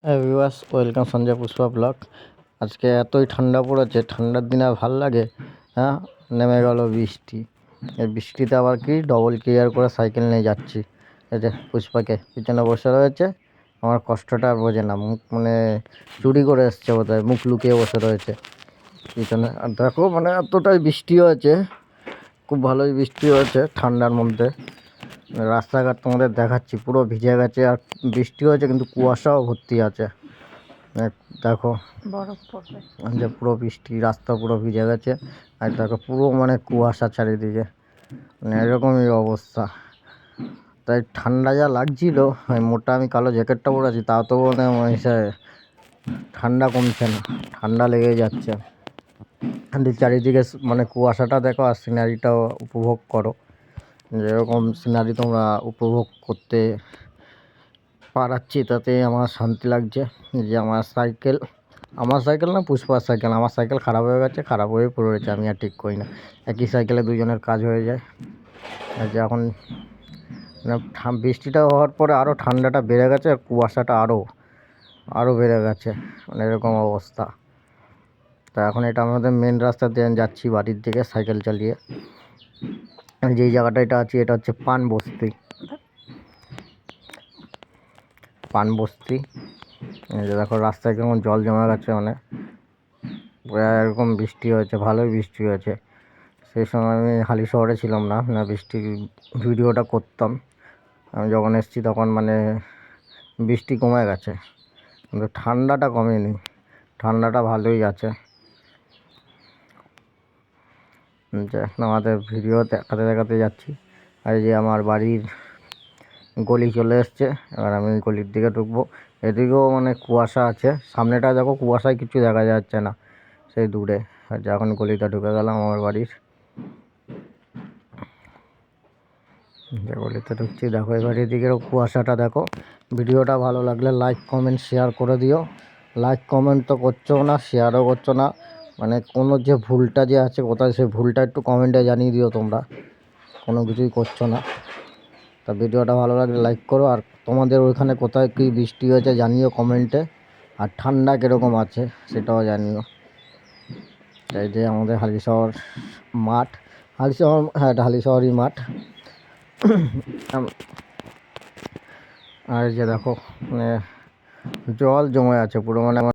Viewers, welcome Sanjay Pushpa blog. আজকে এতই ঠান্ডা পড়েছে, ঠান্ডার দিনে আর ভাল লাগে। হ্যাঁ, নেমে গেল বৃষ্টি। এই বৃষ্টিতে আবার কি ডবল ক্লিয়ার করে সাইকেল নিয়ে যাচ্ছি। এই যে পুষ্পাকে পিছনে বসে রয়েছে, আমার কষ্টটা আর বোঝে না। মুখ মানে চুরি করে এসছে বোধহয়, মুখ লুকিয়ে বসে রয়েছে পিছনে। আর দেখো মানে এতটাই বৃষ্টি হয়েছে, খুব ভালোই বৃষ্টি হয়েছে ঠান্ডার মধ্যে। রাস্তাঘাট তোমাদের দেখাচ্ছি, পুরো ভিজে গেছে। আর বৃষ্টি হয়েছে কিন্তু কুয়াশাও ভর্তি আছে। দেখো বরফ পড়বে। যে পুরো বৃষ্টি, রাস্তা পুরো ভিজে গেছে। আর দেখো পুরো মানে কুয়াশা চারিদিকে, মানে এরকমই অবস্থা। তাই ঠান্ডা যা লাগছিল, মোটা আমি কালো জ্যাকেটটা পরেছি, তাও তো মানে ঠান্ডা কমছে না, ঠান্ডা লেগেই যাচ্ছে। চারিদিকে মানে কুয়াশাটা দেখো, আর সিনারিটাও উপভোগ করো। যেরকম সিনারি তোমরা উপভোগ করতে পারাচ্ছি, তাতে আমার শান্তি লাগছে। যে আমার সাইকেল না, পুষ্পার সাইকেল। আমার সাইকেল খারাপ হয়ে গেছে, খারাপ হয়ে পড়ে রয়েছে, আমি আর ঠিক করি না। একই সাইকেলে দুজনের কাজ হয়ে যায়। আর যে এখন বৃষ্টিটা হওয়ার পরে আরও ঠান্ডাটা বেড়ে গেছে, আর কুয়াশাটা আরও বেড়ে গেছে, মানে এরকম অবস্থা। তা এখন এটা আমাদের মেন রাস্তা দিয়ে যাচ্ছি বাড়ির দিকে সাইকেল চালিয়ে। যেই জায়গাটা এটা আছি, এটা হচ্ছে পানবস্তি। এই যে দেখো রাস্তায় কেমন জল জমা গেছে, মানে এরকম বৃষ্টি হয়েছে, ভালোই বৃষ্টি হয়েছে। সেই সময় আমি হালি শহরে ছিলাম না, বৃষ্টির ভিডিওটা করতাম। আমি যখন এসেছি তখন মানে বৃষ্টি কমে গেছে, কিন্তু ঠান্ডাটা কমেনি, ঠান্ডাটা ভালোই আছে। যে আমাদের ভিডিও দেখাতে দেখাতে যাচ্ছি। আর যে আমার বাড়ির গলি চলে এসছে, এবার আমি গলির দিকে ঢুকবো। এদিকেও মানে কুয়াশা আছে, সামনেটা দেখো কুয়াশায় কিছু দেখা যাচ্ছে না, সেই দূরে। আর যখন গলিতে ঢুকে গেলাম আমার বাড়ির, যে গলিতে ঢুকছি দেখো, এবার এদিকেও কুয়াশাটা দেখো। ভিডিওটা ভালো লাগলে লাইক কমেন্ট শেয়ার করে দিও। লাইক কমেন্ট তো করছো না, শেয়ারও করছো না, মানে কোনো যে ভুলটা যে আছে কোথায়, সেই ভুলটা একটু কমেন্টে জানিয়ে দিও। তোমরা কোনো কিছুই করছো না। তা ভিডিওটা ভালো লাগলে লাইক করো। আর তোমাদের ওইখানে কোথায় কী বৃষ্টি হয়েছে জানিও কমেন্টে। আর ঠান্ডা কীরকম আছে সেটাও জানিও। এই যে আমাদের হালিশহর মাঠ, হালিশহর, হ্যাঁ এটা হালিশহরই মাঠ। আর যে দেখো মানে জল জমে আছে পুরো, মানে